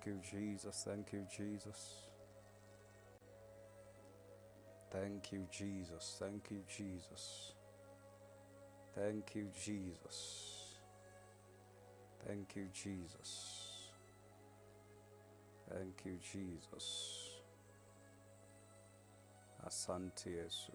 Thank you, Jesus. Thank you, Jesus. Thank you, Jesus. Thank you, Jesus. Thank you, Jesus. Thank you, Jesus. Thank you, Jesus. Asante Yesu.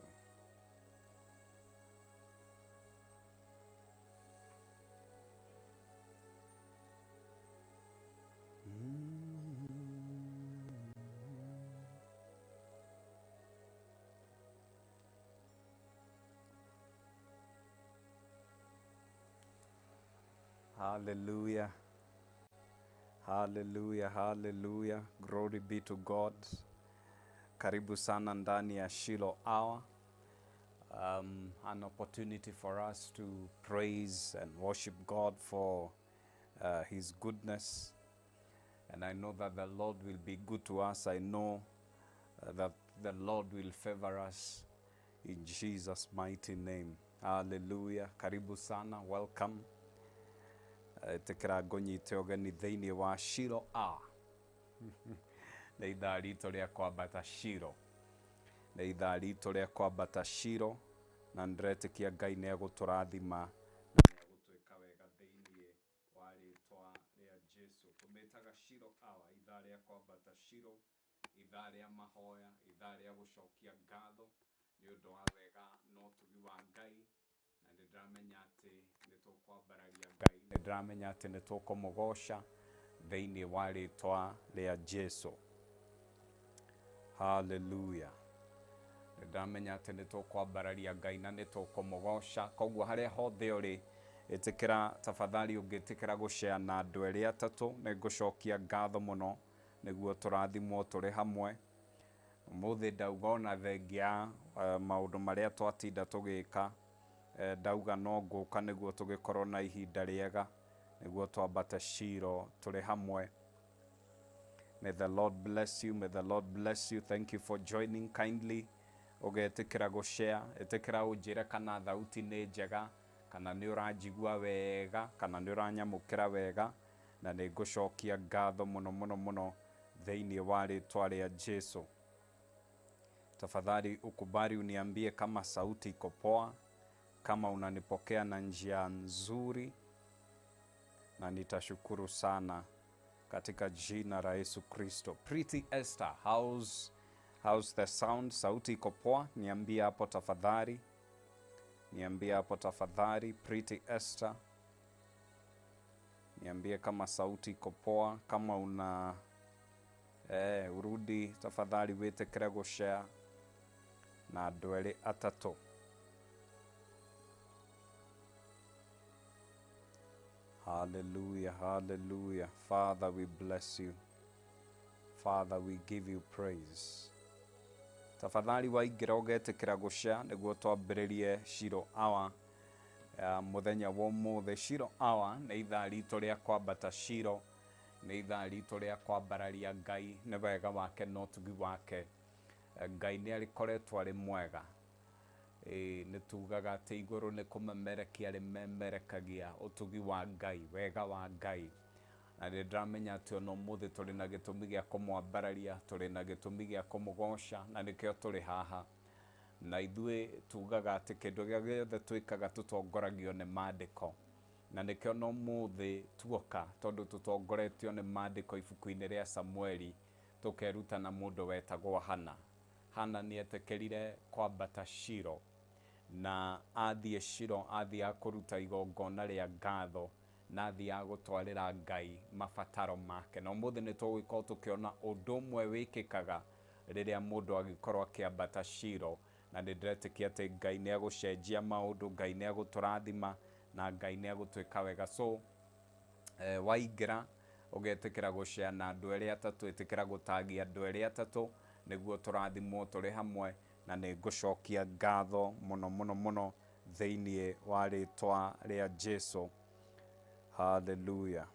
Hallelujah. Hallelujah. Hallelujah. Glory be to God. Karibu sana ndani ya Shiloh hour. An opportunity for us to praise and worship God for his goodness. And I know that the Lord will be good to us. I know that the Lord will favor us in Jesus' mighty name. Hallelujah. Karibu sana. Welcome. Tekera ngonyite ogeni thiini wa Shiloh hour. Na ithaa ritũ rĩa kwambata Shiloh. Na ithaa ritũ rĩa kwambata Shiloh. Na ndiretĩkia Ngai nĩ egũtũrathima na nĩ egũtwĩka wega thĩinĩ wa rĩĩtwa rĩa Jesu. Tũmĩtaga Shiloh hour, ithaa rĩa kwambata Shiloh, ithaa rĩa mahoya, ithaa rĩa gũcokia ngatho nĩ ũndũ wa wega na ũtugi wa Ngai. Na nĩndĩramenya atĩ nĩtũkwambararia Ngai, nĩndĩramenya atĩ nĩtũkũmũgoca thĩinĩ wa rĩĩtwa rĩa Jesu. Hallelujah. Nĩndĩramenya atĩ nĩtũkwambararia Ngai na nĩtũkũmũgoca. Koguo harĩa hothe ũrĩ, ĩtĩkĩra tafadhali ũngĩtĩkĩra gũshare na andũ erĩ atatũ, nĩngũcokia ngatho mũno nĩguo tũrathimwo tũrĩ hamwe. Ũmũthĩ ndauga ona thengia maũndũ marĩa twatinda tũgĩka, ndauga no ngũka nĩguo tũgĩkorwo na ihinda rĩega, nĩguo twambate Shiloh tũrĩ hamwe. May the Lord bless you. May the Lord bless you. Thank you for joining kindly. Ũgetĩkĩra gũshare, ĩtĩkĩra ũnjĩre kana thauti nĩ njega, kana nĩ ũranjigua wega, kana nĩ ũranyamũkĩra wega, na nĩngũcokia ngatho mũno mũno mũno thĩinĩ wa rĩĩtwa rĩa Jesu. Tafadhali ukubali uniambie kama sauti iko poa, kama unanipokea na njia nzuri, na nitashukuru sana katika jina la Yesu Kristo. Pretty Esther, how's the sound? Sauti iko poa? Niambie hapo tafadhali. Niambie hapo tafadhali. Pretty Esther, niambie kama sauti iko poa. Kama una urudi tafadhali wĩtĩkĩre gũshare na andũ erĩ atatũ. Hallelujah, hallelujah. Father, we bless you. Father, we give you praise. Tafadhali waingĩra ũgetĩkĩra gũshare nĩguo twambĩrĩrie Shiloh hour mũthenya wa ũmũthĩ. Shiloh hour nĩ ithaa ritũ rĩa kwambata Shiloh, nĩ ithaa ritũ rĩa kwambararia Ngai, nĩ wega wake na ũtugi wake. Ngai nĩ arĩkoretwo arĩ mwega. Nĩtugaga atĩ igũrũ nĩ kũmemerekia rĩmemerekagia ũtugi wa Ngai, wega wa Ngai. Na nĩndĩramenya atĩ ona ũmũthĩ tũrĩ na gĩtũmi gĩa kũmwambararia, tũrĩ na gĩtũmi gĩa kũmũgoca, na nĩkĩo tũrĩ haha. Na ithuĩ tugaga atĩ kĩndũ gĩothe twĩkaga tũtongoragio nĩ maandĩko. Na nĩkĩo no ũmũthĩ tuoka tondũ tũtongoretio nĩ maandĩko ibuku-inĩ rĩa Samueli, tũkeruta na mũndũ wetagwo Hana. Hana nĩetĩkĩrire kwambata Shiloh, na athiĩ Shiloh, athiĩ kũruta igongona rĩa ngatho, na athiĩ gũtwarĩra Ngai mabataro make. Na ũmũthĩ nĩtũgũkorwo tũkĩona ũndũ ũmwe wĩkĩkaga rĩrĩa mũndũ agĩkorwo akĩambata Shiloh, na nĩndĩretĩkia atĩ Ngai nĩ egũcenjia maũndũ, Ngai nĩ egũtũrathima, na Ngai nĩ egũtwĩka wega. So waingĩra ũgetĩkĩra gũshare na andũ erĩ atatũ, ĩtĩkĩra gũtagia andũ erĩ atatũ nĩguo tũrathimwo tũrĩ hamwe, na nĩngũcokia ngatho mũno mũno mũno thĩinĩ wa rĩĩtwa rĩa Jesu. Hallelujah.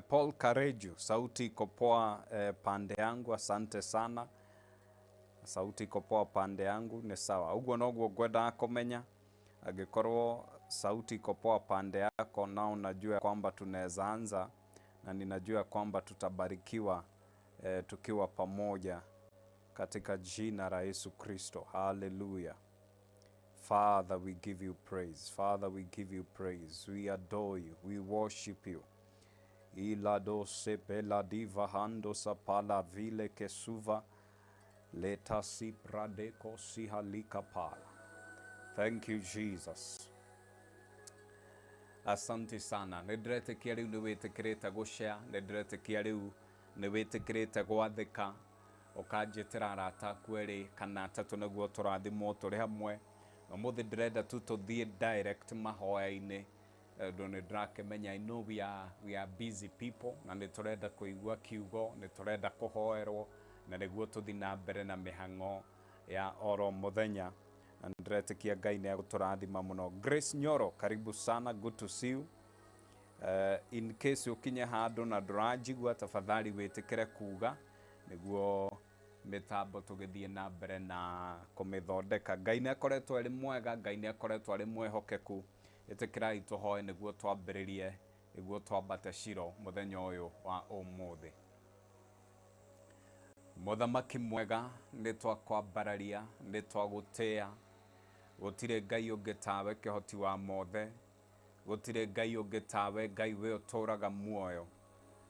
Paul Kareju, sauti iko poa pande yangu, asante sana. Sauti iko poa pande yangu, ni sawa. Uguo noguo ngwenda kũmenya, angĩkorwo sauti iko poa pande yako na unajua kwamba tunaweza anza, na ninajua kwamba tutabarikiwa tukiwa pamoja katika jina la Yesu Kristo. Hallelujah. Father, we give you praise. Father, we give you praise. We adore you. We worship you. Ilado sepela diva hando sapala vile kesuva leta si pradeko si halika pala. Thank you, Jesus. Asante sana. Nedrete kia riu niwete kireta gushare. Nedrete kia riu niwete kireta gwathika. Ukanjitira arata kweri kana atatu naguo turathimo turi hamwe. Umuthi ndirenda tu tuthie direct mahoya-ini. Ndone ndrakimenya, I know we are busy people, na niturenda kuigua kiugo, niturenda kuhoerwo, na niguo tuthi na mbere na mihang'o ya oro muthenya. Na ndiretikia Ngai ni aguturathima muno. Grace Nyoro, karibu sana, good to see you. In case ukinye handu na ndurajigua, tafadhali witikire kuga niguo mitambo tugithie na mbere na kumithondeka. Ngai ni akoretwo ari mwega, Ngai ni akoretwo ari mwehokeku. Itikirai tuhoe niguo twambiririe, niguo twambate Shiloh muthenya uyu wa umuthi. Muthamaki mwega, ni twakwambararia, ni twagutia. Gutire Ngai ungi tawe kihoti wa mothe, gutire Ngai ungi tawe, Ngai we uturaga muoyo.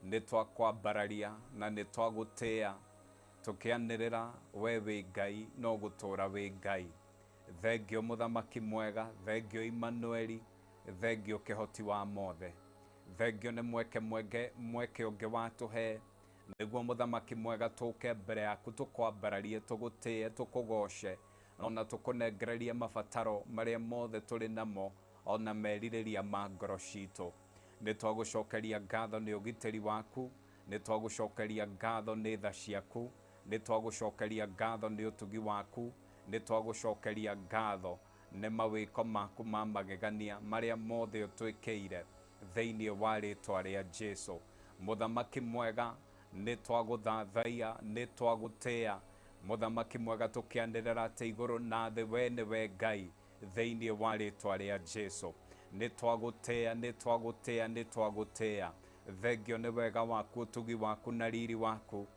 Ni twakwambararia na ni twagutia, tukianirira we wi Ngai no gutura wi Ngai. Thengio muthamaki mwega, thengio Emmanueli, thengio kihoti wa mothe. Thengio ni mweke ungi watuhe, niguo muthamaki mwega tuke mbere yaku tukwambararie, tugutie, tukugoshe, ona tukunengererie mabataro maria mothe turi namo, ona meririria ma ngoro citu. Ni twagucokeria ngatho ni ugitiri waku, ni twagucokeria ngatho ni tha ciaku, ni twagucokeria ngatho ni utugi waku, ni twagucokeria ngatho ni mawiko maku ma magegania maria mothe utwikeire thiini wa ritwa ria Jesu. Muthamaki mwega, ni twaguthathaia, ni twagutia. Muthamaki mwega, tukianirira ati iguru na thi we ni we Ngai thiini wa ritwa ria Jesu. Ni twagutia, ni twagutia, ni twagutia. Thengio ni wega waku, utugi waku na riri waku.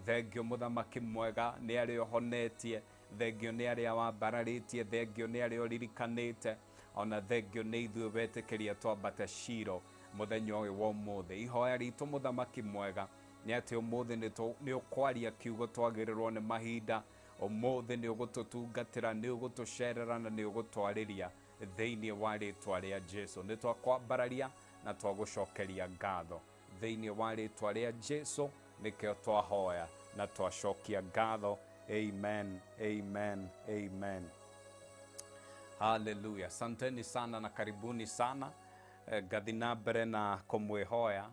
Thengio muthamaki mwega, ni ari uhonetie. Thengio ni aria wambararitie, thengio ni aria uririkanite, ona thengio ni ithuĩ wetikiria twambate Shiloh muthenya uyu wa umuthi. Ihoya ritu muthamaki mwega ni ati umuthi ni ukwaria kiugo twagirirwo ni mahinda. Umuthi ni ugututungatira, ni ugutucerera na ni ugutwariria thiini wa ritwa ria Jesu. Ni twakwambararia na twagucokeria ngatho thiini wa ritwa ria Jesu, nikio twahoya na twacokia ngatho. Amen, amen, amen. Hallelujah. Santeni sana na karibuni sana. Gathi na mbere na kumwihoya.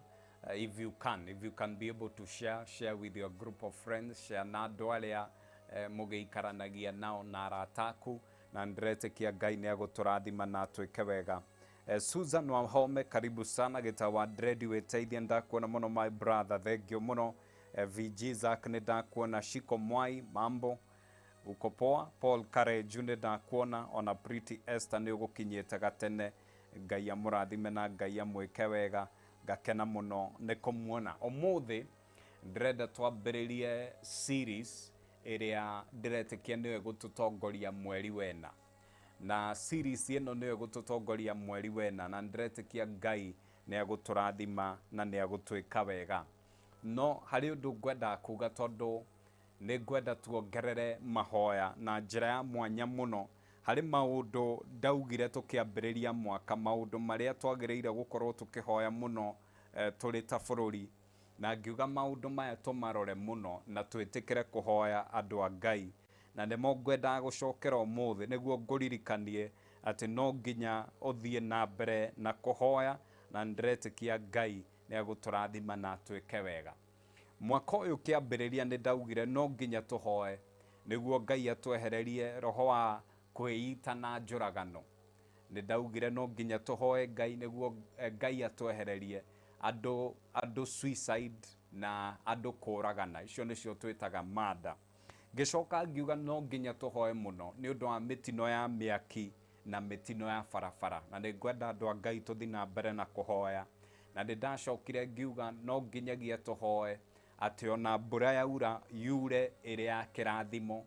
If you can be able to share with your group of friends, share na andu aria mugeikaranagia nao na arataku, na ndiretikia Ngai ni aguturathima na twike wega. Susan Wahome, karibu sana. Gitawa Dredi weteithia, ndakuona muno my brother, thengio muno. VG Zak ni ndakuona. Shiko Mwai, mambo uko poa? Paul Kare June ndakuona. Ona Pretty Esther ni ugukinyite gatene. Ngai amurathime na Ngai amwike wega, ngakena muno ni kumuona. Umuthi ndirenda twambiririe series iria ndiretikia niwe gututongoria mweri wena, na series ino niwe gututongoria mweri wena, na ndiretikia Ngai ni aguturathima na ni agutwika wega. No hari undu ngwenda kuga, tondu ni ngwenda tuongerere mahoya na njira ya mwanya muno. Hari maundu ndaugire tukiambiriria mwaka, maundu maria twagiriire gukorwo tukihoya muno turi ta bururi, na ngiuga maundu maya tumarore muno na twitikire kuhoya andu a Ngai, na nimo ngwenda gucokera umuthi niguo nguririkanie ati no nginya uthie na mbere na kuhoya, na ndiretikia Ngai ni aguturathima na twike wega. Mwaka uyu kiambiriria ni ndaugire no nginya tuhoe niguo Ngai atwehererie roho wa kwiita na njuragano. Ni ndaugire no nginya tuhoe Ngai niguo Ngai atwehererie andu suicide na andu kuragana, icio nicio twitaga mada. Gicoka ngiuga no nginya tuhoe muno ni undu wa mitino ya miaki na mitino ya barabara, na ni ngwenda andu a Ngai tuthi na mbere na kuhoya na ndacokire ngiuga no nginyagia tuhoe ati ona mbura yaura yure iri ya kirathimo,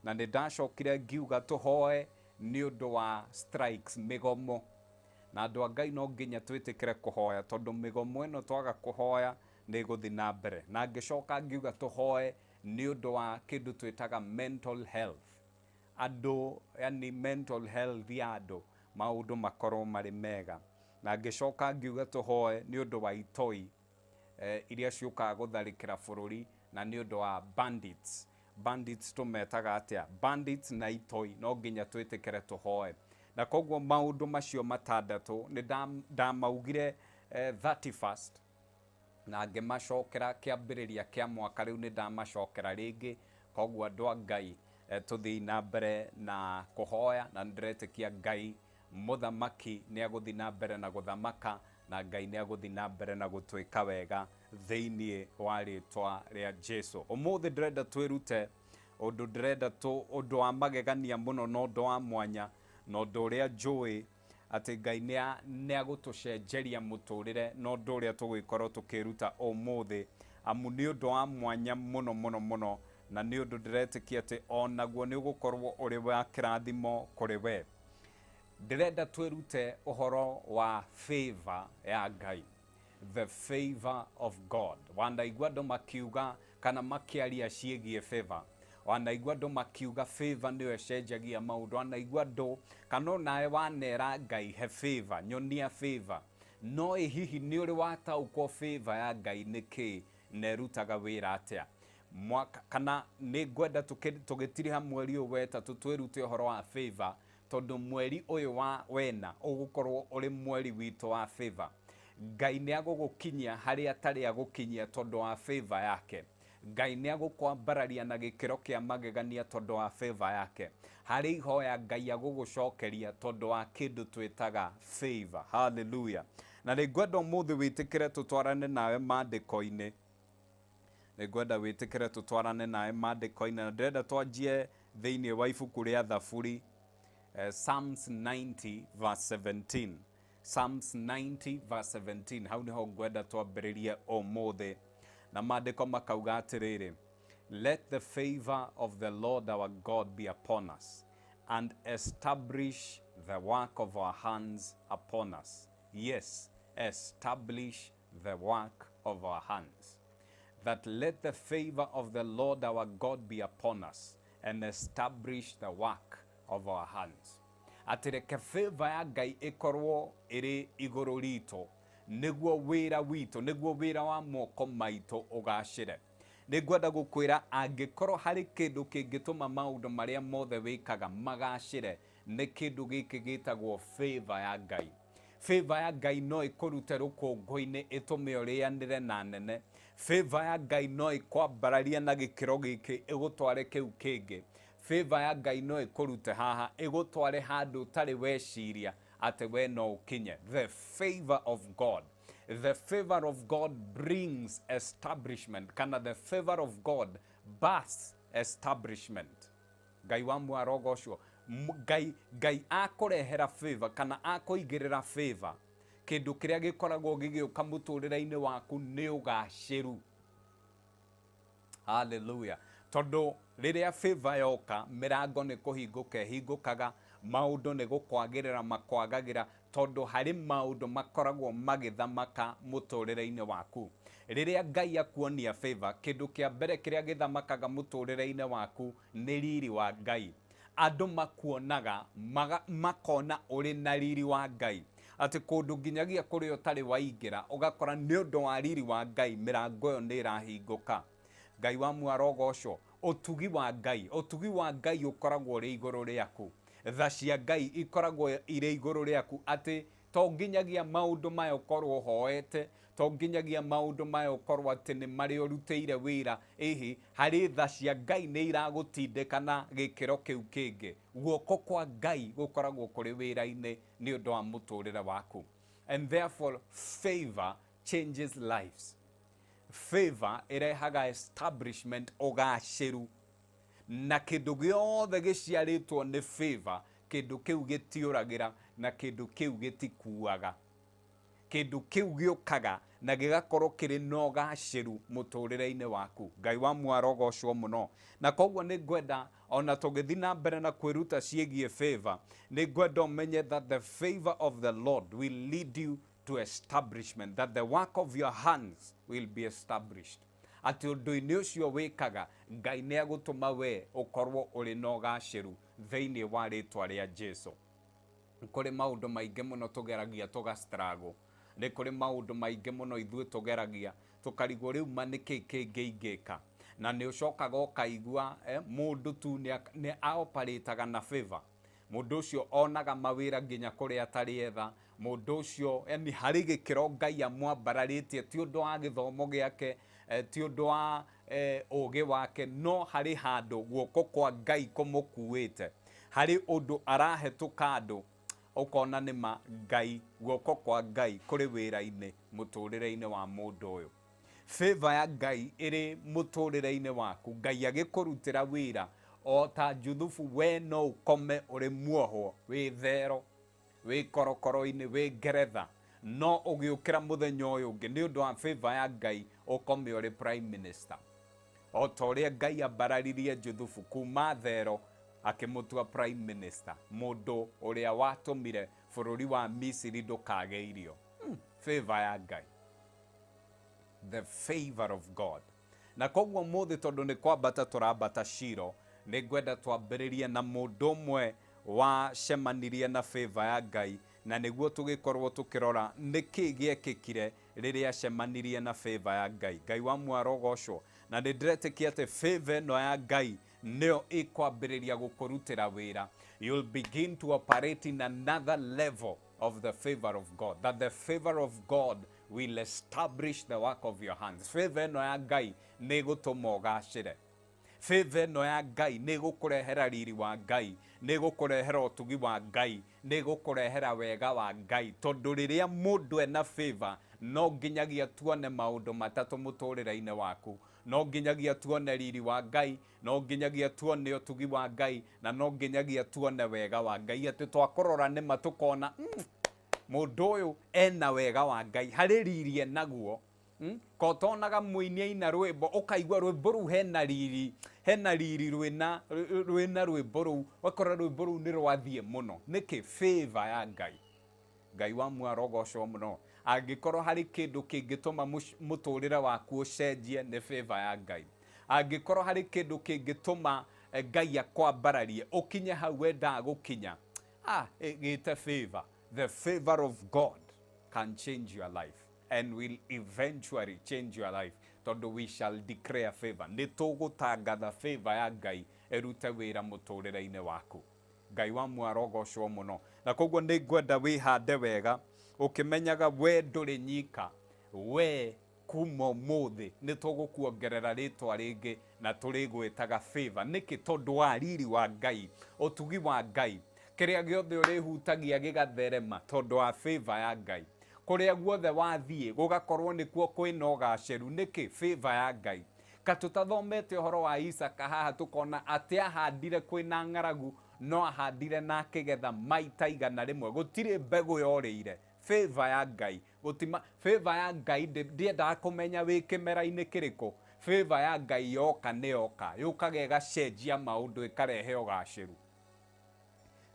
na ndacokire ngiuga tuhoe ni undu wa strikes migomo, na andu a Ngai no nginya twitikire kuhoya tondu migomo ino twaga kuhoya ni guthi na mbere, na ngicoka ngiuga tuhoe ni undu wa kindu twitaga mental health. Andu yani mental health ya andu maundu makorwo mari mega, na ngicoka ngiuga tuhoe ni undu wa itoi iria ciukaga gutharikira bururi, na ni undu wa bandits tumetaga atia bandits na itoi no nginya twitikire tuhoe, na koguo maundu macio matandatu ni ndamaugire 31st na ngimacokera kiambiriria kia mwaka riu ni ndamacokera ringi. Koguo andu a Ngai tuthii na mbere na kuhoya, na ndiretikia Ngai muthamaki ni aguthi na mbere na guthamaka, na Ngai ni aguthi na mbere na gutwika wega thiini wa ritwa ria Jesu. Umuthi ndirenda twirute undu ndirenda undu wa magegania muno no undu wa mwanya, no undu uria njui ati Ngai ni agutucenjeria muturire, no undu uria tugwikorwo tukiruta umuthi, amu ni undu wa mwanya muno muno muno, na ni undu ndiretikia ati onaguo ni ugukorwo uri wa kirathimo kuri we. Ndirenda twirute uhoro wa favor ya Ngai, the favor of God. Wanaigua andu makiuga kana makiaria ciegie favor, wanaigua andu makiuga favor niyo cenjagia maundu, wanaigua andu kana nawe wanera Ngai he favor, nyonia favor, no hihi ni uri wataukwo favor ya Ngai niki nerutaga wira atia mwaka, kana ni ngwenda tugitiriha mweri uyu wetatu twirute uhoro wa favor, tondu mweri uyu wa wena ugukorwo uri mweri witu wa favor. Ngai ni agugukinyia haria atari agukinyia tondu wa favor yake. Ngai ni agukwambararia na gikiro kia magegania tondu wa favor yake. Hari ihoya Ngai agugucokeria tondu wa kindu twitaga favor. Hallelujah. Na ningwenda umuthi witikire tutwarane nawe mandiko-ini, ningwenda witikire tutwarane nawe mandiko-ini, na ndirenda twanjie thiini wa ibuku ria Thaburi, Psalms 90 verse 17. Psalms 90 verse 17. Hau niho ngwenda twambiririe umuthi, na mandiko makauga atiriri: let the favor of the Lord our God be upon us, and establish the work of our hands upon us. Yes, establish the work of our hands. That let the favor of the Lord our God be upon us, and establish the work of our hands. Atireke favor ya Ngai ikorwo iri iguru rito, niguo wira wito, niguo wira wa moko maitu ugacire. Ningwenda gukwira angikorwo hari kindu kingituma maundu maria mothe wikaga magacire, ni kindu giki gitagwo favor ya Ngai. Favor ya Ngai no ikurute rukungu-ini itume urianire na nene. Favor ya Ngai no ikwambararia na gikiro giki igutware kiu kingi. Favor ya Ngai no ikurute haha igutware handu tari weciria ati we no ukinye. The favor of God. The favor of God brings establishment. Kana the favor of God births establishment. Ngai wa mwarogocwo, Ngai akurehera favor kana akuigirira favor, kindu kiria gikoragwo gigiuka muturire-ini waku ni ugaciru. Hallelujah. Tondu riria favor yoka, mirango ni kuhinguka hingukaga, maundu ni gukwagirira makwagagira, tondu hari maundu makoragwo magithamaka muturire-ini waku. Riria Ngai akuonia favor, kindu kia mbere kiria githamakaga muturire-ini waku ni riri wa Ngai. Andu makuonaga makona uri na riri wa Ngai, ati kundu nginyagia kuri utari waingira ugakora ni undu wa riri wa Ngai mirango yo ni irahinguka. Ngai wa mwarogocwo, utugi wa Ngai ukoragwo ri iguru riaku. Tha cia Ngai ikoragwo iri iguru riaku, ati to nginyagia maundu maya ukorwo hoete, to nginyagia maundu maya ukorwo ati ni mari urutire wira, ihi hari tha cia Ngai ni iragutindikana gikiro kiu kingi. Guoko kwa Ngai gukoragwo kuri wira-ini ni undu wa muturire waku. And therefore favor changes lives. Favor irehaga establishment, ugaciru, na kindu giothe giciaritwo ni favor, kindu kiu gitiuragira na kindu kiu gitikuaga. kindu kiu giukaga na gigakorwo kiri no gaciru muturire-ini waku. Ngai wa mwarogocwo muno. Na koguo ni ngwenda ona tugithi na mbere na kwiruta ciegie favor, ni ngwenda umenye that the favor of the Lord will lead you to establishment, that the work of your hands will be established. Ati undu-ini ucio wikaga Ngai ni agutuma we ukorwo uri no gaciru thiini wa ritwa ria Jesu. Kuri maundu maingi muno tugeragia tugastrago, ni kuri maundu maingi muno ithuĩ tugeragia tukarigwo riu ma niki kingĩingĩka. Na ni ucokaga ukaigua mundu tu ni aoparataga na favor. Mundu ucio onaga mawira nginya kuri atari etha. Mundu ucio yani hari gikiro Ngai amwambararitie ti undu wa githomo giake, ti undu wa ugi wake, no hari handu guoko kwa Ngai kumukuite, hari undu arahetuka andu ukona ni ma Ngai, guoko kwa Ngai kuri wira-ini muturire-ini wa mundu uyu. Favor ya Ngai iri muturire-ini waku. Ngai agikurutira wira o ta Juthufu, we no ukome uri muohwo wi thero, wi korokoro-ini, wi ngeretha, no ugiukira muthenya uyu ungi ni undu wa favor ya Ngai ukome uri prime minister. O ta uria Ngai ambararirie Juthufu kuma thero akimutua prime minister, mundu uria watumire bururi wa Misiri ndukage irio. Favor ya Ngai, the favor of God. Na koguo muthi tondu ni kwambata turambata Shiloh, ni ngwenda twambiririe na mundu umwe wa cemanirie na favor ya Ngai, na niguo tugikorwo tukirora niki giekikire riria cemanirie na favor ya Ngai. Ngai wa mwarogocwo, na ni ndiretikia ati favor no ya Ngai neo ikwambiriria gukurutira wira. You'll begin to operate in another level of the favor of God, that the favor of God will establish the work of your hands. Favor no ya Ngai ni gutuma ugacire. Favor no ya Ngai ni gukurehera riri wa Ngai, ni gukurehera utugi wa Ngai, ni gukurehera wega wa Ngai. Tondu riria mundu ena favor, no nginyagia tuone maundu matatu muturire-ini waku. No nginyagia tuone riri wa Ngai, no nginyagia tuone utugi wa Ngai, na no nginyagia tuone wega wa Ngai. Ati twakorora ni matukona mundu uyu ena wega wa Ngai, hari riri enaguo. Ko tonaga muini aina rwimbo ukaigua rwimbo ru hena riri rwina rwimbo ru, wakora rwimbo ru ni rwathie muno. Niki favor ya Ngai. Ngai wa mwarogocwo muno. Angikorwo hari kindu kingituma muturire waku ucenjie ni favor ya Ngai. Angikorwo hari kindu kingituma Ngai akwambararie ukinye hau wenda gukinya, gite favor. The favor of God can change your life and will eventually change your life. Tondu we shall declare favor. Ni tugutangatha favor ya Ngai erute wira muturire-ini waku. Ngai wa mwarogocwo muno. Na koguo ni ngwenda wihande wega ukimenyaga we nduri nyika, we kuma muthi ni tugukuongerera ritwa ringi na turigwitaga favor. Niki? Tondu wa riri wa Ngai, utugi wa Ngai, kiria giothe urihutagia gigatherema tondu wa favor ya Ngai. Kuria guothe wathie gugakorwo nikuo kwina ugaceru. Niki? Favor ya Ngai. Katutathomete uhoro wa Isaka haha tukona ati ahandire kwina ng'aragu, no ahandire na akigetha maita igana rimwe, gutire mbegu yorire. Favor ya Ngai. Gutima favor ya Ngai ndiendaga kumenya wi kimera-ini kiriku. Favor ya Ngai yoka ni yoka, yukaga igacenjia maundu ikarehe ugaceru.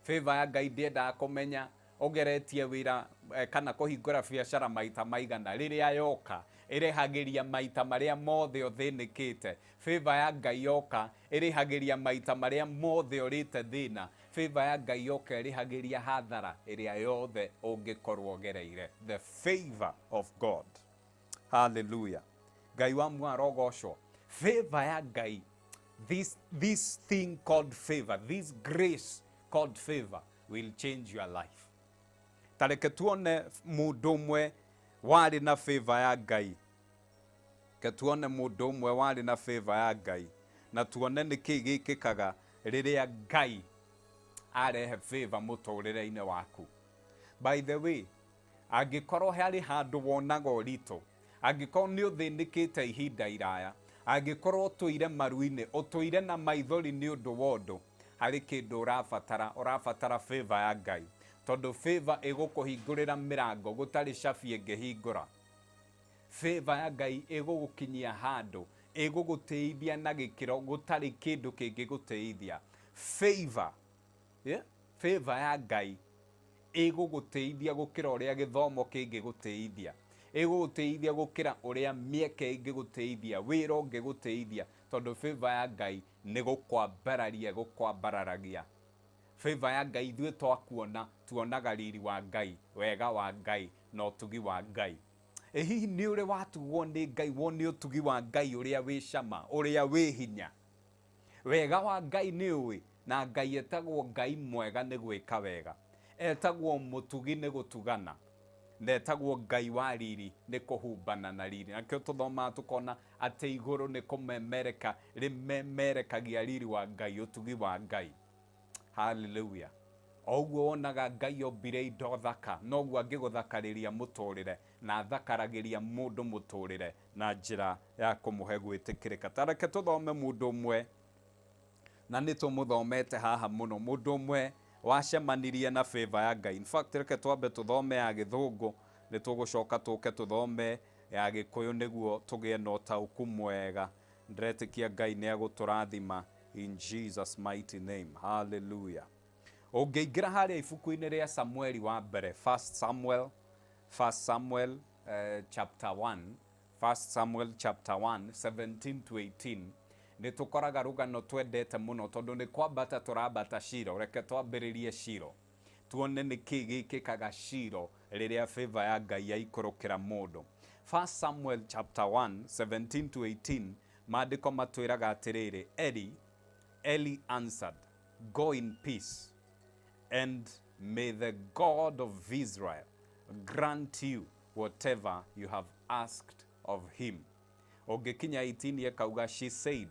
Favor ya Ngai ndiendaga kumenya ugeretie wira kana kuhingura biacara maita maigana. Riria yoka irehagiria maita maria mothe uthinikite. Favor ya Ngai yoka irehagiria maita maria mothe urite thina. Favor ya Ngai yoka irehagiria hathara iria yothe ungikorwo gereire. The favor of God. Hallelujah. Ngai wa mwarogocwo. Favor ya Ngai, this thing called favor, this grace called favor will change your life. Tareke tuone mundu umwe wari na favor ya Ngai. Ke tuone mundu umwe wari na favor ya Ngai, na tuone niki gikikaga riria Ngai arehe favor muturire-ini waku. By the way, angikorwo hari handu wonaga urito, angikorwo ni uthinikite ihinda iraya, angikorwo tuire maru-ini, utuire na maithori ni undu wondu, hari kindu urafatara favor ya Ngai. tondu favor igukuhingurira mirango gutari cabi ingihingura. Favor ya Ngai igugukinyia handu igugutithia na gikiro gutari kindu kingigutithia. Favor, yeah? Favor ya Ngai igugutithia gukira uria githomo kingigutithia, igugutithia gukira uria mieke ingigutithia, wira ungigutithia, tondu favor ya Ngai ni gukwambararia gukwambararagia. Favor ya Ngai ithuĩ twakuona tuonaga riri wa Ngai, wega wa Ngai na ũtugi wa Ngai. Hihi nĩ ũrĩ watugwo nĩ Ngai, wone ũtugi wa Ngai ũrĩa wĩ cama, ũrĩa wĩ hinya? Wega wa Ngai nĩ ũĩ, na Ngai etagwo Ngai mwega nĩ gwĩka wega, etagwo mũtugi nĩ gũtugana, na etagwo Ngai wa riri nĩ kũhumbana na riri. Nakĩo tũthomaga tũkona atĩ igũrũ nĩ kũmemereka rĩmemerekagia riri wa Ngai, ũtugi wa Ngai. Hallelujah. Oguo wonaga Ngai ombire indo thaka, noguo angĩgũthakarĩria mũtũrĩre na athakaragĩria mũndũ mũtũrĩre na njĩra ya kũmũhe gwĩtĩkĩrĩka. Ta reke tũthome mũndũ ũmwe, na nĩ tũmũthomete haha mũno, mũndũ ũmwe wacemanirie na favor ya Ngai. In fact, reke twambe tũthome ya Gĩthũngũ, nĩ tũgũcoka tũke tũthome ya Gĩkũyũ nĩguo tũgĩe na ũtaũku mwega. Ndĩretĩkia Ngai nĩ agũtũrathima in Jesus mighty name. Hallelujah. Ũngĩingĩra harĩa ibuku-inĩ rĩa Samueli wa mbere, 1 Samuel chapter 1, 1 Samuel chapter 1, 17 to 18, nĩ tũkoraga rũgano twendete mũno tondũ nĩ kwambata tũrambata Shiloh. Reke twambĩrĩrie Shiloh, tuone nĩ kĩĩ gĩkĩkaga Shiloh rĩrĩa favor ya Ngai yaikũrũkĩra mũndũ. 1 Samuel chapter 1, 17 to 18, maandĩko matwĩraga atĩrĩrĩ, Eli answered, "Go in peace, and may the God of Israel grant you whatever you have asked of him." Ũngĩkinya 18 akauga, she said,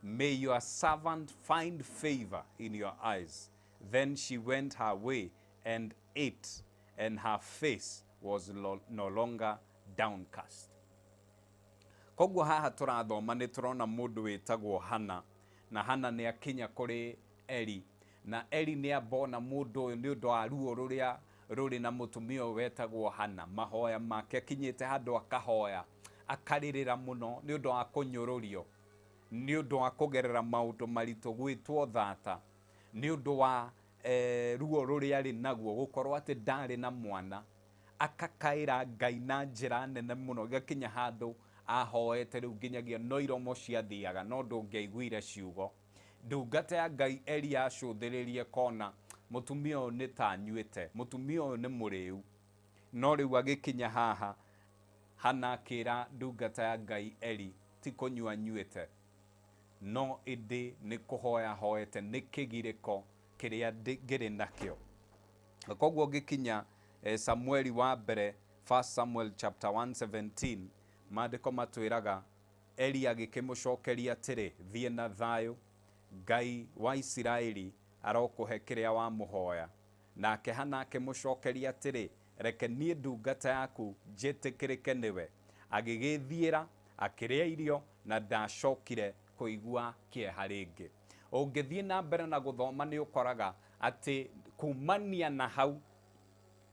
"May your servant find favor in your eyes." Then she went her way and ate, and her face was no longer downcast. Koguo haha tũrathoma nĩ tũrona mũndũ wĩtagwo Hana, na Hana nĩ akinya kũrĩ Eli, na Eli nĩ ambona mũndũ ũyũ nĩ ũndũ wa ruo rũrĩa rũrĩ na mũtumia ũyũ wetagwo Hana. Mahoya make akinyĩte handũ akahoya akarĩrĩra mũno nĩ ũndũ wa kũnyũrũrio, nĩ ũndũ wa kũgerera maũndũ maritũ, gwĩtwo thata, nĩ ũndũ wa ruo rũrĩa arĩ naguo, gũkorwo atĩ ndarĩ na mwana. Akakaĩra Ngai na njĩra nene mũno, gakinya handũ ahoete rĩu nginyagia no iromo ciathiaga no ndũngĩaiguire ciugo. Ndungata ya Ngai Eli acũthĩrĩrie kona mũtumia ũyũ nĩ ta anyuĩte, mũtumia ũyũ nĩ mũrĩu. No rĩu agĩkinya haha, Hana akĩra ndungata ya Ngai Eli ti kũnyua anyuĩte, no ĩndĩ nĩ kũhoya hoete, nĩ kĩgirĩko kĩrĩa ngĩrĩ nakĩo. Koguo ngĩkinya Samueli wa mbere, 1 Samuel chapter 1:17, maandĩko matwĩraga, Eli agĩkĩmũcokeria atĩrĩ, thiĩ na thayũ, Ngai wa Isiraeli arokũhe kĩrĩa wamũhoya. Nake Hana akĩmũcokeria atĩrĩ, reke niĩ ndungata yaku njĩtĩkĩrĩke nĩwe. Agĩgĩthiĩra, akĩrĩa irio, na ndacokire kũigua kĩeha rĩngĩ. Ũngĩthiĩ na mbere na gũthoma nĩ ũkoraga atĩ kumania na hau,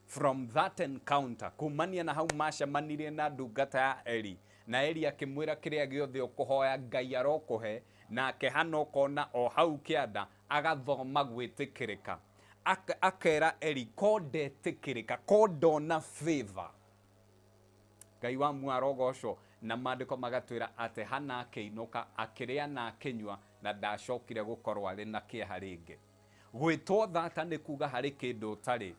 from that encounter, kumania na hau macemanirie na ndungata ya Eli, na Eli akĩmwĩra kĩrĩa gĩothe ũkũhoya Ngai arokũhe, nake Hana ũkona o hau kĩanda agathoma gwĩtĩkĩrĩka. Akera Eli, ko ndetĩkĩrĩka, ko ndona favor, Ngai wa muarogocwo. Na maandĩko magatwĩra atĩ Hana akĩinũka, akĩrĩa na akĩnyua, na ndacokire gũkorwo arĩ na kĩeha rĩngĩ. Gwĩtwo thata nĩ kuga harĩ kĩndũ ũtarĩ.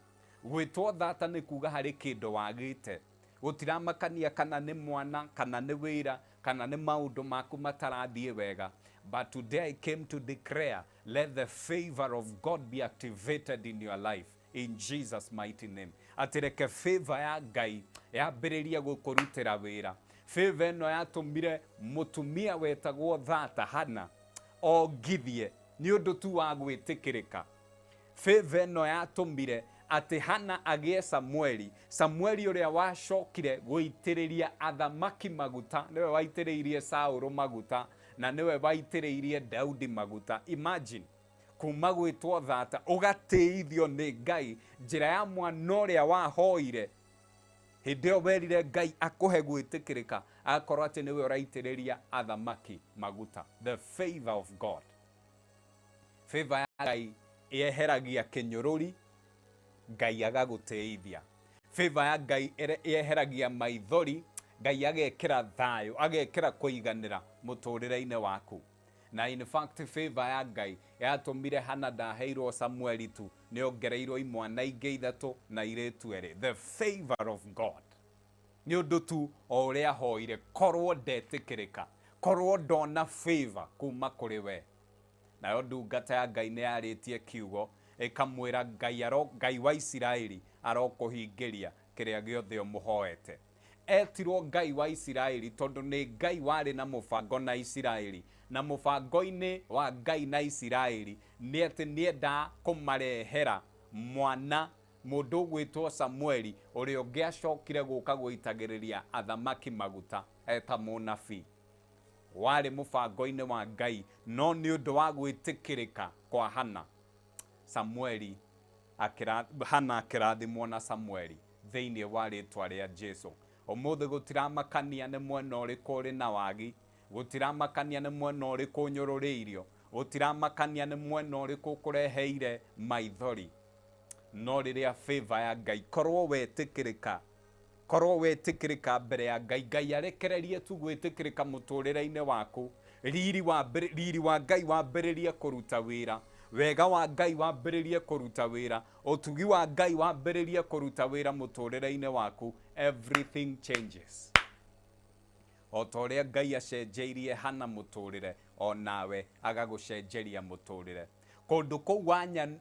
Gwĩtwo thata nĩ kuga harĩ kĩndũ wagĩte. Gũtiramakania kana nĩ mwana, kana nĩ wĩra, kana nĩ maũndũ maku matarathiĩ wega. But today I came to declare, let the favor of God be activated in your life, in Jesus mighty name. Atĩ reke favor ya Ngai yambĩrĩria gũkũrutĩra wĩra. Favor ĩno yatũmire mũtumia wetagwo thata Hana ongithie nĩ ũndũ tu wa gwĩtĩkĩrĩka. Favor ĩno yatũmire atĩ Hana agĩe Samueli, Samueli ũrĩa wacokire gũitĩrĩria athamaki maguta, nĩwe waitĩrĩirie Saũlũ maguta, na nĩwe waitĩrĩirie Daudi maguta. Imagine, kuma gwitwo thata ugateithio ni Ngai njira ya mwana uria wahoire hindi yo werire Ngai akuhe gwitikirika akorwo ati niwe uraitiriria athamaki maguta. The favor of God. Favor ya Ngai yeheragia kinyururi, Ngai agaguteithia. Favor ya Ngai yeheragia maithori, Ngai agekira thayo, agekira kuiganira muturire-ini waku. Na in fact favor ya Ngai yatumire Hana ndaheirwo Samueli tu niongereirwo imwana ingi ithatu na iretu eri. The favor of God. Ni undu tu o uria hoire korwo ndetikirika, korwo ndona favor kuma kuri we. Nayo ndungata ya Ngai ni yaritie kiugo ikamwira Ngai wa Isiraeli arokuhingiria kiria giothe umuhoete. Etirwo Ngai wa Isiraeli tondu ni Ngai wari na mubango na Isiraeli, na mubango-ini wa Ngai na Isiraeli ni ati nienda kumarehera mwana mundu gwitwo Samueli uria ungiacokire guka guitagiriria athamaki maguta eta munabii. Wari mubango-ini wa Ngai, no ni undu wa gwitikirika kwa Hana, Hana akirathimwo na Samueli thiini wa ritwa ria Jesu. Umuthi gutiramakania ni mwena uriku uri na wagi, gutiramakania ni mwena uriku unyururiirio, gutiramakania ni mwena uriku kureheire maithori, no riria favor ya Ngai korwo wetikirika mbere ya Ngai, Ngai arekererie tu gwitikirika muturire-ini waku, riri wa Ngai wambiririe kuruta wira, wega wa Ngai wambiririe kuruta wira, utugi wa Ngai wambiririe kuruta wira muturire-ini waku, everything changes. Otoria Ngai acenjeirie Hana muturire, o nawe agagucenjeria muturire. Kundu kou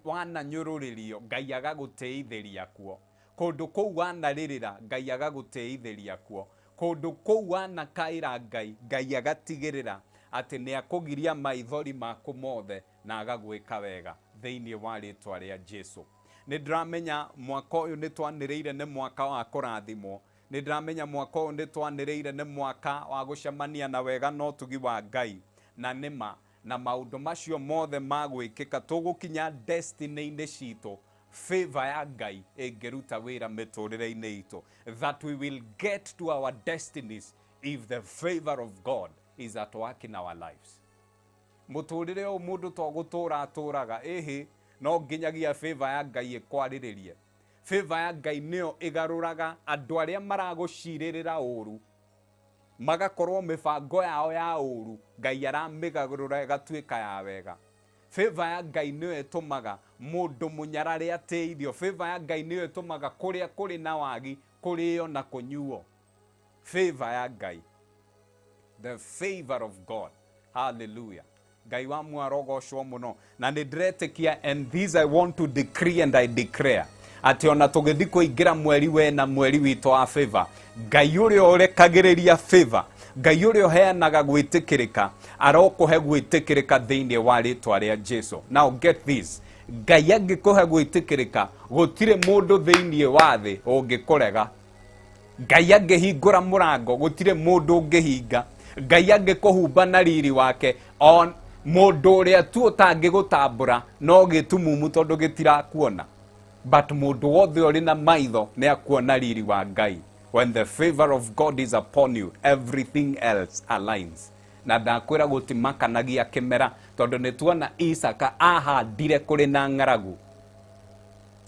wananyururirio, Ngai agaguteithiria kuo. Kundu kou wanaririra, Ngai agaguteithiria kuo. Kundu kou wanakaira Ngai, Ngai agatigirira ati ni akugiria maithori maku mothe na agagwika wega thiini wa ritwa ria Jesu. Ni ndramenya mwaka uyu ni twaniriire ni mwaka wa kurathimwo. Ni ndramenya mwaka uyu ni twaniriire ni mwaka wa gucemania na wega no tugi wa Ngai na nima na maundu macio mothe magwikika tugukinya destiny-ini citu. Favor ya Ngai ingiruta wira miturire-ini itu, that we will get to our destinies if the favor of God is at work in our lives. Muturire o mundu to gutura aturaga no nginyagia favor ya Ngai ikwariririe. Favor ya Ngai nio igaruraga andu aria maraguciririra uru, magakorwo mibango yao ya uru, Ngai aramigarura igatuika ya wega. Favor ya Ngai nio itumaga mundu munyarari ateithio. Favor ya Ngai nio itumaga kuria kuri na wagi kurio na kunyuo. Favor ya Ngai, the favor of God. Hallelujah. Ngai wa mwarogocwo muno na nindretikia, and this I want to decree and I declare ati ona tugithi kuingira mweri we na mweri wito wa favor, Ngai uria urekagiriria favor, Ngai uria uheanaga gwitikirika arokuhe gwitikirika thiini wa ritwa ria Jesu. Now get this, Ngai angikuhe gwitikirika gutire mundu thiini wa thi ungikurega. Ngai angihingura murango gutire mundu ungihinga. Ngai angikuhumba na riri wake on mundu uria tu utangigutambura no gitumumu tondu gitirakuona, but mundu wothe uri na maitho ni akuona riri wa Ngai. When the favor of God is upon you, everything else aligns. Na ndakwira gutimakanagia kimera tondu nituona Isaka ahandire kuri na ngaragu,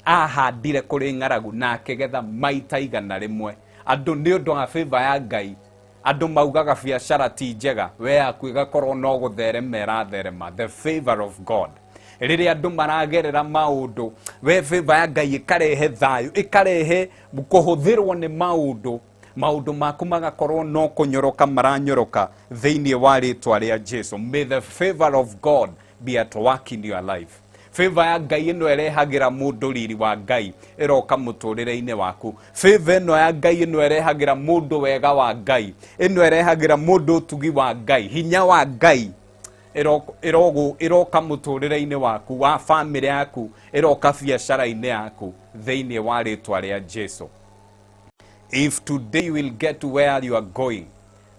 ahandire kuri ngaragu na akigetha maita igana rimwe. Andu ni undu wa favor ya Ngai, andu maugaga biacara ti njega, we akuiga korwo no gutherema therema. The favor of God. Riria andu maragerera maundu, we favor ya Ngai ikarehe thayu, ikarehe kuhuthirwo ni maundu maku magakorwo no kunyoroka maranyoroka thiini wa ritwa ria Jesu. May the favor of God be at work in your life. Favor ya Ngai ino erehagira mundu riri wa Ngai iroka muturire-ini waku. Favor ino ya Ngai ino erehagira mundu wega wa Ngai, ino erehagira mundu utugi wa Ngai, hinya wa Ngai iroka muturire-ini waku, wa family yaku, iroka biacara-ini yaku thiini wa ritwa ria Jesu. If today you will get to where you are going,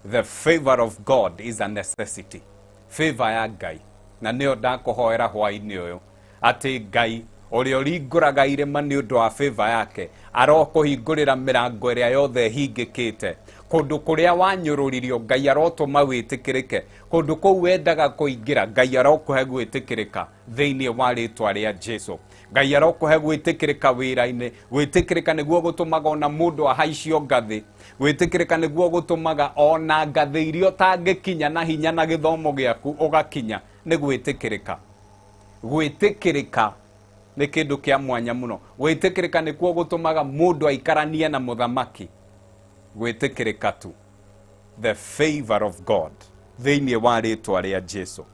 the favor of God is a necessity. Favor ya Ngai. na nio ndakuhoera hwaini uyu ati Ngai uria uringuraga irima ni undu wa favor yake arokuhingurira mirango iria yothe hingikite kundu kuria wanyururirio Ngai arotuma witikirike kundu kou wendaga kuingira Ngai arokuhe gwitikirika thiini wa ritwa ria Jesu Ngai arokuhe gwitikirika wira-ini gwitikirika niguo gutumaga ona mundu ahaicio ngathi gwitikirika niguo gutumaga ona ngathi irio tangikinya na hinya na githomo giaku ugakinya ni gwitikirika gwitikirika ni kindu kia mwanya muno gwitikirika nikuo gutumaga mundu aikaranie na muthamaki gwitikirika tu the favor of God thiini wa ritwa ria Jesu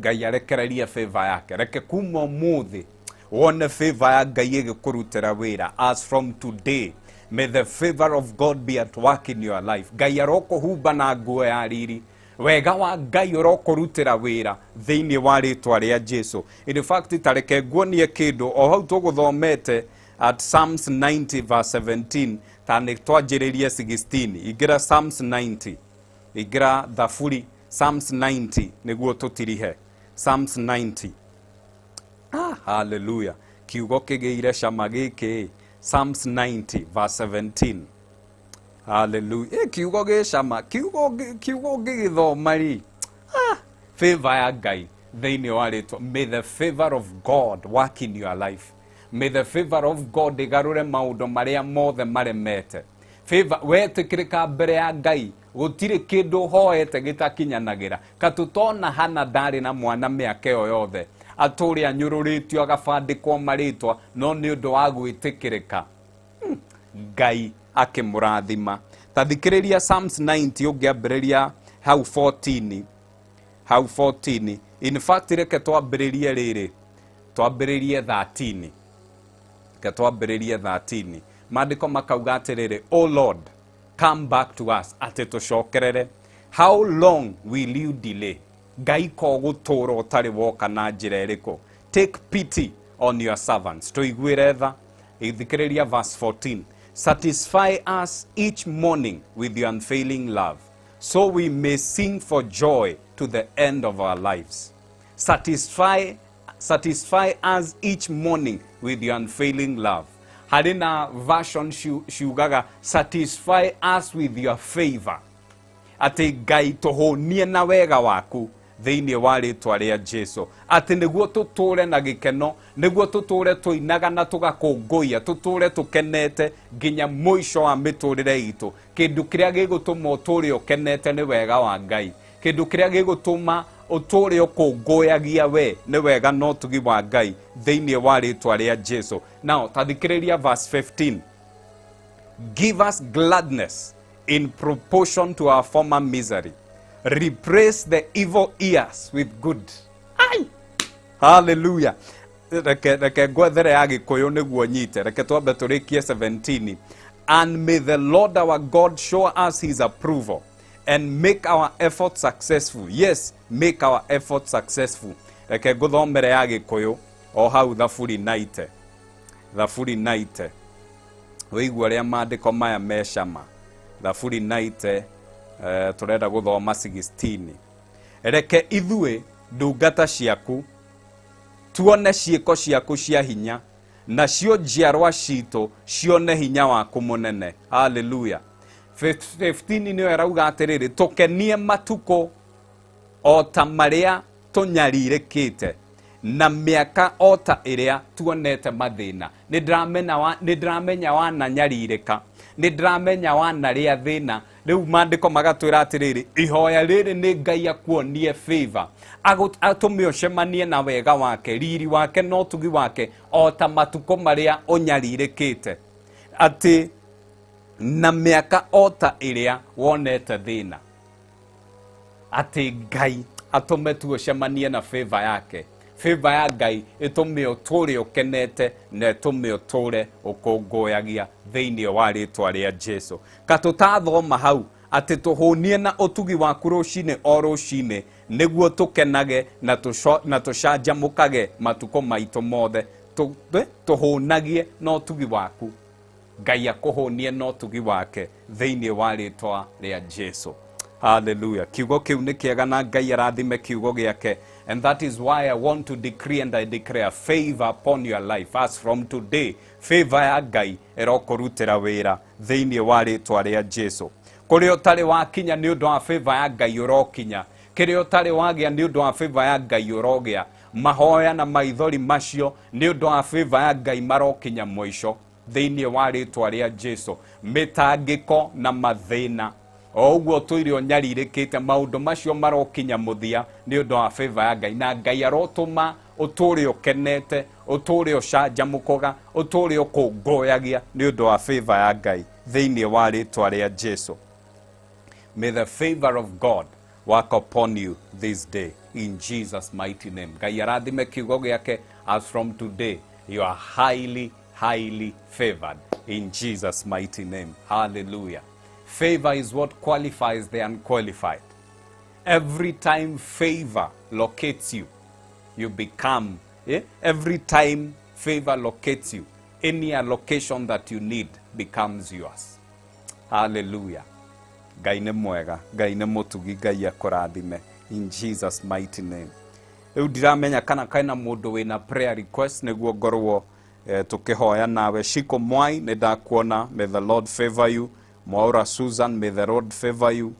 Ngai arekereria favor yake reke kuma muthi wone favor ya Ngai igikurutira wira as from today may the favor of God be at work in your life Ngai arokuhumba na nguo ya riri wega wa Ngai urokurutira wira thiini wa ritwa ria Jesu in fact tareke nguonie kindu o hau tuguthomete at Psalms 90 verse 17 tani twajiririe 16 igira Psalms 90 igira thafuri Psalms 90 niguo tutirihe Psalms 90 hallelujah kiugo kigeire cama giki Psalms 90 verse 17 hallelujah kiugo ge cama kiugo gigithoma ri favor ya Ngai thiini wa ritwa may the favor of God work in your life may the favor of God igarure maundu maria mothe maremete favor wetikirika mbere ya Ngai gutire kindu hoete gitakinyanagira katutona hana ndari na mwana miaka yo yothe aturi anyururitio agabandikwo maritwa no ni undu wa gwitikirika Ngai akimurathima tathikiriria Psalms 90 ungiambiriria hau 14 in fact reke twambiririe riri twambiririe 13 ke twambiririe 13 maandiko makauga atiriri O Lord come back to us ati tucokerere how long will you delay Ngai ko gutura utari woka na njira iriku take pity on your servants tuiguire tha ithikiriria verse 14 satisfy us each morning with your unfailing love so we may sing for joy to the end of our lives satisfy us each morning with your unfailing love harina version shugaga satisfy us with your favor ati Ngai tuhunie na wega waku thiini wa ritwa ria Jesu ati niguo tuture na gikeno niguo tuture tuinaga na tugakunguia tuture tukenete nginya muico wa miturire itu kindu kiria gigutuma uture ukenete ni wega wa Ngai kindu kiria gigutuma uture ukunguyagia we ni wega no tugi wa Ngai thiini wa ritwa ria Jesu now tathikiriria verse 15 give us gladness in proportion to our former misery replace the evil years with good ai hallelujah reke gwethere ya gikuyu niguo nyite reke twambe turikie 17 and may the Lord our God show us his approval and make our efforts successful yes make our efforts successful reke guthomere ya gikuyu o hau thafuri 90 weigua ria maandiko maya mecama thafuri 90 turenda guthoma 16 reke ithue ndungata ciaku tuone ciiko ciaku cia hinya na cio njiarwa citu cione hinya waku munene hallelujah 15 niyo erauga atiriri tukenie matuko o ta maria tunyaririkite na miaka o ta iria tuonete mathina nidramenya wana nyaririka nidramenya wana ria thina riu maandiko magatwira atiriri ihoya riri ni Ngai akuonie favor atume ucemanie na wega wake riri wake no tugi wake o ta matuko maria unyaririkite ati na miaka o ta iria wonete thina ati Ngai atume tucemanie na favor yake favor ya Ngai itume uture ukenete na itume uture ukunguyagia thiini wa ritwa ria Jesu katutathoma hau ati tuhunie na utugi waku rucine o rucine niguo tukenage na tucanjamukage matuko maitu mothe tuhunagie no tugi waku Ngai akuhunie no tugi wake thiini wa ritwa ria Jesu Hallelujah. Kiugo kiu ni kiega na Ngai arathime kiugo giake. And that is why I want to decree and I declare favor upon your life. As from today, favor ya Ngai irokurutira wira thiini wa ritwa ria Jesu. Kuria utari wakinya ni undu wa favor ya Ngai urokinya. Kiria utari wagia ni undu wa favor ya Ngai urogia. Mahoya na maithori macio ni undu wa favor ya Ngai marokinya mwisho thiini wa ritwa ria Jesu. Mitangiko na mathina oguo tuirio nyaririkite maundu macio marokinya muthia ni undu wa favor ya Ngai, na Ngai arotuma uturi ukenete, uturi ucanjamukoga, uturi ukungoyagia ni undu wa favor ya Ngai thiini wa ritwa ria Jesu. May the favor of God work upon you this day in Jesus mighty name. Ngai arathime kiugo giake. As from today you are highly favored in Jesus mighty name. Hallelujah. Favor is what qualifies the unqualified. Every time favor locates you, you become, every time favor locates you, any allocation that you need becomes yours. Hallelujah. Ngai nĩ mwega, Ngai nĩ mũtugi, Ngai akũrathime in Jesus mighty name. Rĩu ndiramenya kana kaina mũndũ wĩna prayer request nĩguo ngorwo tukihoya nawe. Shiko Mwai nĩ ndakuona, may the Lord favor you. Mwaura Susan, may the Lord favor you.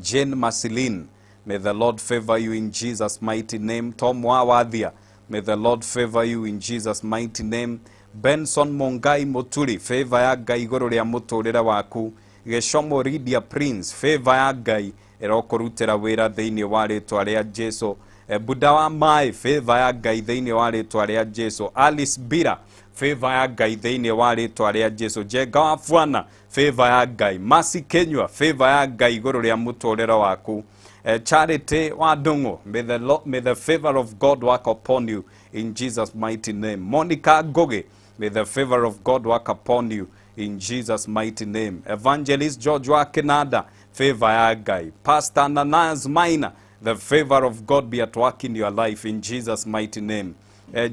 Jane Masilin, may the Lord favor you in Jesus mighty name. Tom Wawathia, may the Lord favor you in Jesus mighty name. Benson Mongai Moturi, favor ya Ngai iguru ria muturire waku. Geshomo Ridia Prince, favor ya Ngai irokurutira wira thiini wa ritwa ria Jesu. Buda wa Mai, favor ya Ngai thiini wa ritwa ria Jesu. Alice Bira, favor ya Ngai thiini wa ritwa ria Jesu. Jenga wa Fwana, favor ya Ngai. Masi Kenywa, favor ya Ngai iguru ria muturire waku. Charity Wadungo, may the favor of God work upon you in Jesus mighty name. Monica Goge, may the favor of God work upon you in Jesus mighty name. Evangelist George wa Canada, favor ya Ngai. Pastor Ananias Maina, the favor of God be at work in your life in Jesus mighty name.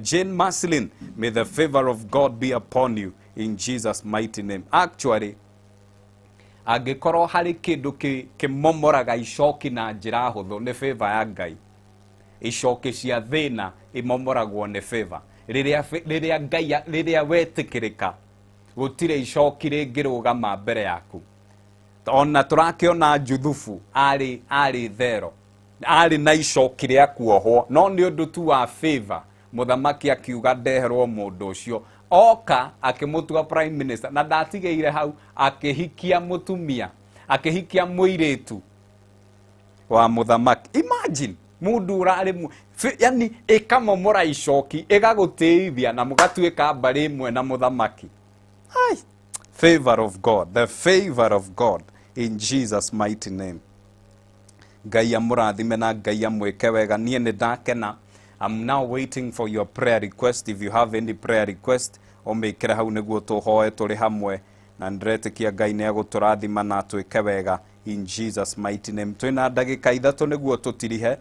Jane Maslin, may the favor of God be upon you in Jesus mighty name. Actually, agikorwo hari kindu kimomoraga icoki na njira huthu ni favor ya Ngai. Icoki cia thina imomoragwo ni favor. Riria wetikirika gutire icoki ringirugama mbere yaku. Ona turakiona Juthufu ari thero, ari na icoki ria kuohwo, no ni undu tu wa favor muthamaki akiuga ndeherwo mundu ucio, oka akimutua prime minister, na ndatigeire hau akihikia mutumia, akihikia muiritu wa muthamaki. Imagine mundu urari yani ikamomora icoki igagutithia na mugatuika mbari imwe na muthamaki. Ai, favor of God, the favor of God in Jesus mighty name. Ngai amurathime na Ngai amwike wega. Nie ni ndakena. I'm now waiting for your prayer request. If you have any prayer request, omekera hau niguo tuhoe turi hamwe na ndretikia Ngai ni aguturathima na twike wega in Jesus mighty name. Twina ndagika ithatu niguo tutirihe.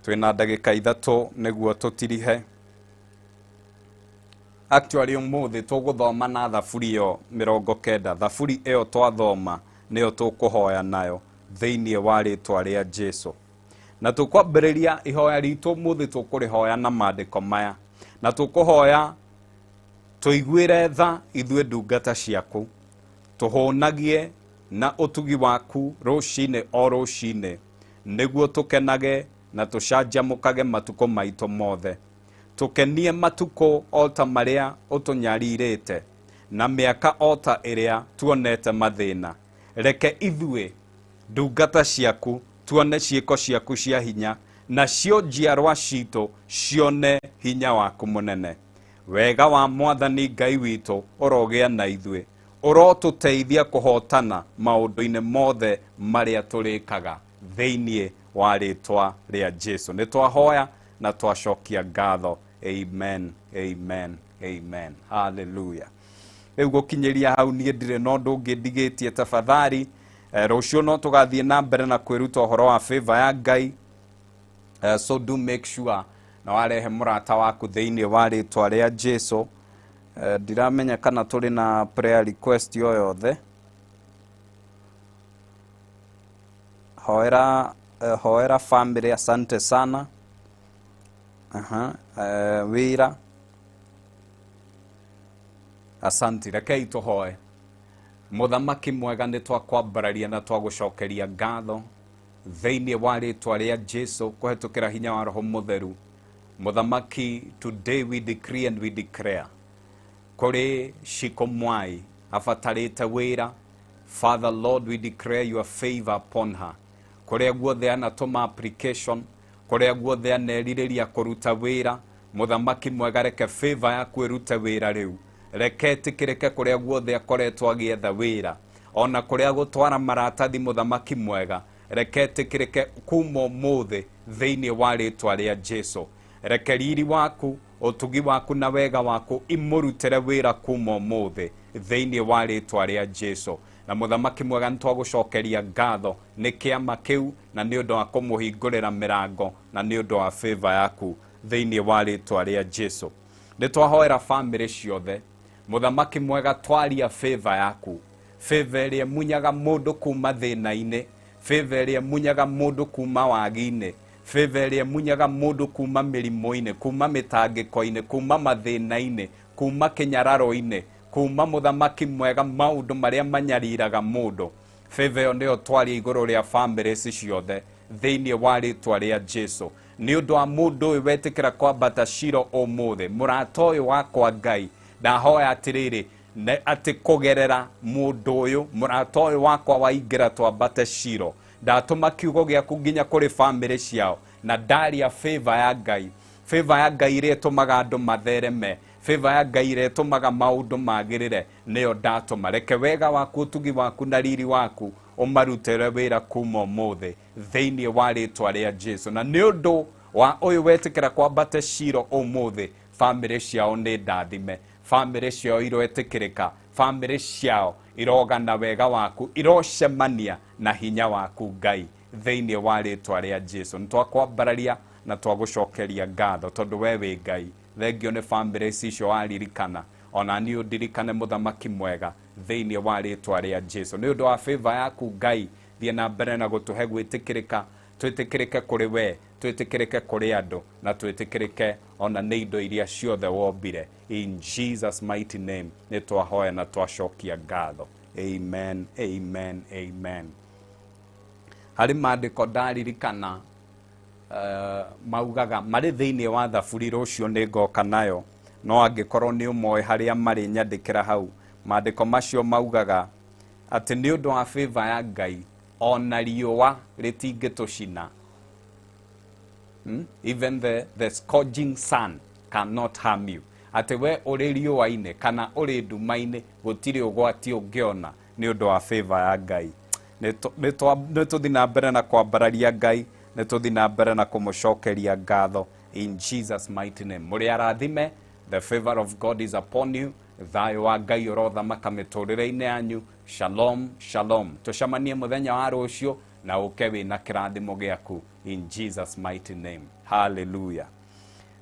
Twina ndagika ithatu niguo tutirihe. Actually umuthi tuguthoma na thaburi yo 90. Thaburi iyo twathoma niyo tukuhoya nayo thiini wa ritwa ria Jesu. Na tukwambiriria ihoya ritu muthi tukurihoya na maandiko maya. Na tukuhoya tuiguire tha ithue ndungata ciaku. Tuhonagie na utugi waku rucine o rucine. Niguo tukenage na tucanjamukage matuko maito mothe. Tukenie matuko ota maria utunyaririte na miaka ota iria tuonete mathina. Reke ithue ndungata ciaku tuone ciiko ciaku cia hinya, na cio njiarwa citu cione hinya waku munene. Wega wa Mwathani Ngai witu urogea na ithue, urotuteithia kuhotana maundu-ini mothe maria turikaga thiini wa ritwa ria Jesu. Ni twahoya na twacokia ngatho. Amen, amen, amen. Hallelujah. Riu gukinyiria hau nie ndire no ndungi ndigitie tafadhali. Rucio no tugathie na mbere na kwiruta uhoro wa favor ya Ngai. So do make sure na warehe murata waku thiini wa ritwa ria Jesu. Ndiramenya kana turi na prayer request yoyothe. hoera family, asante sana. Wira, asante. Rekei tuhoe. Muthamaki mwega nĩ twakwambararia na twagucokeria ngatho thĩinĩ wa rĩtwa rĩa Jesu kũhetũkĩra hinya wa Roho Mũtheru. Muthamaki, today we decree and we declare kũrĩ Shiko Mwai abatarĩte wĩra. Father Lord, we declare your favor upon her. Kũrĩa guothe anatũma application, kũrĩa guothe anerirĩria kũruta wĩra, Muthamaki mwega reke favor yaku ĩrute wĩra rĩu. Reke ĩtĩkĩrĩke kũrĩa guothe akoretwo agĩetha wĩra, ona kũrĩa gũtwara maratathi, Muthamaki mwega reke ĩtĩkĩrĩke kuma ũmũthĩ thĩinĩ wa rĩtwa rĩa Jesu. Reke riri waku, ũtugi waku na wega waku imũrutĩre wĩra kuma ũmũthĩ thĩinĩ wa rĩtwa rĩa Jesu. Na Muthamaki mwega nĩtwagũcokeria ngatho nĩ kĩama kĩu, na nĩ ũndũ wa kũmũhingũrĩra mĩrango, na nĩ ũndũ wa favor yaku thĩinĩ wa rĩtwa rĩa Jesu. Nĩtwahoera family ciothe, Muthamaki mwega twaria favor yaku, favor ĩrĩa munyaga mũndũ kuma thĩna-inĩ, favor ĩrĩa munyaga mũndũ kuma wagi-inĩ, favor ĩrĩa munyaga mũndũ kuma mĩrimũ-inĩ, kuma mĩtangĩko-inĩ, kuma mathĩna-inĩ, kuma kĩnyararo-inĩ, kuma Muthamaki mwega maũndũ marĩa manyariraga mũndũ. Favor ĩyo nĩyo twaria igũrũ rĩa families ciothe thĩinĩ wa rĩtwa rĩa Jesu. Nĩ ũndũ wa mũndũ ũyũ wetĩkĩra kwambata Shiloh ũmũthĩ, mũrata ũyũ wakwa Ngai ndahoya atĩrĩrĩ, atĩ kũgerera mũndũ ũyũ, mũrata ũyũ wakwa waingĩra twambate Shiloh, ndatũma kiugo gĩaku nginya kũrĩ family ciao, na ndaria favor ya Ngai, favor ya Ngai ĩrĩa ĩtũmaga andũ mathereme, favor ya Ngai ĩrĩa ĩtũmaga maũndũ magĩrĩre, nĩyo ndatũma. Reke wega waku, ũtugi waku na riri waku ũmarutĩre wĩra kuma ũmũthĩ thĩinĩ wa rĩtwa rĩa Jesu. Na nĩ ũndũ wa ũyũ wetĩkĩra kwambate Shiloh ũmũthĩ, family ciao nĩ ndathime, family ciao iroetĩkĩrĩka, family ciao irogana wega waku, irocemania na hinya waku Ngai thĩinĩ wa rĩtwa rĩa Jesu. Nĩtwakwambararia na twagũcokeria ngatho tondũ we wĩ Ngai. Thengio nĩ family icio waririkana, ona niĩ ũndirikane Muthamaki mwega thĩinĩ wa rĩtwa rĩa Jesu. Nĩ ũndũ wa favor yaku Ngai, thiĩ na mbere na gũtũhe gwĩtĩkĩrĩka, twĩtĩkĩrĩke kũrĩ we, twĩtĩkĩrĩke kũrĩ andũ, na twĩtĩkĩrĩke ona nĩ indo iria ciothe wombire. In Jesus mighty name nĩtwahoya na twacokia ngatho. Amen, amen, amen. Harĩ maandĩko ndaririkana maugaga marĩ thĩinĩ wa thaburi, rũciũ nĩngoka nayo, no angĩkorwo nĩ ũmoĩ harĩa marĩ nyandĩkĩra hau. Maandĩko macio maugaga atĩ nĩ ũndũ wa favor ya Ngai ona riũa rĩtingĩtũcina. Even the scorching sun cannot harm you. Atĩ we ũrĩ riũa-inĩ kana ũrĩ nduma-inĩ gũtirĩ ũgwati ũngĩona nĩ ũndũ wa favor ya Ngai. Nĩtũthiĩ na mbere na kwambararia Ngai, nĩtũthiĩ na mbere na kũmũcokeria ngatho in Jesus mighty name. Mũrĩ arathime, the favor of God is upon you. Thayũ wa Ngai ũrothamaka mĩtũrĩre-inĩ yanyu. Shalom, shalom. Tũcemanie mũthenya wa rũciũ na ũke wĩna kĩrathimo gĩaku in Jesus mighty name. Hallelujah.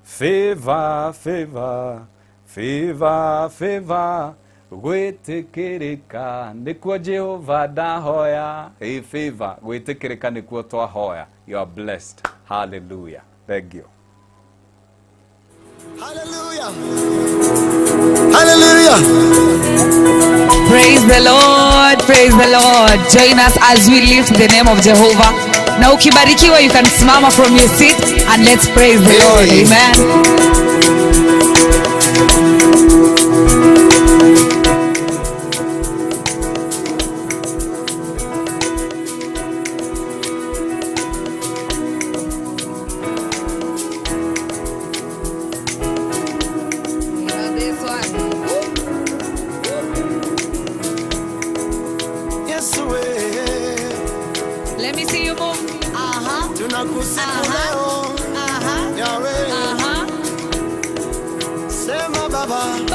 Favor, favor, favor, favor, gwĩtĩkĩrĩka nĩkuo Jehova ndahoya. Hey, favor, gwĩtĩkĩrĩka nĩkuo twahoya. You are blessed. Hallelujah. Thank you. Hallelujah. Hallelujah. Praise the Lord. Praise the Lord. Join us as we lift the name of Jehovah. Na ukibarikiwa, you can simama from your seat and let's praise the Lord. Amen. Let me see you move. Tunakusifu leo. Yahweh. Aha. Sema Baba.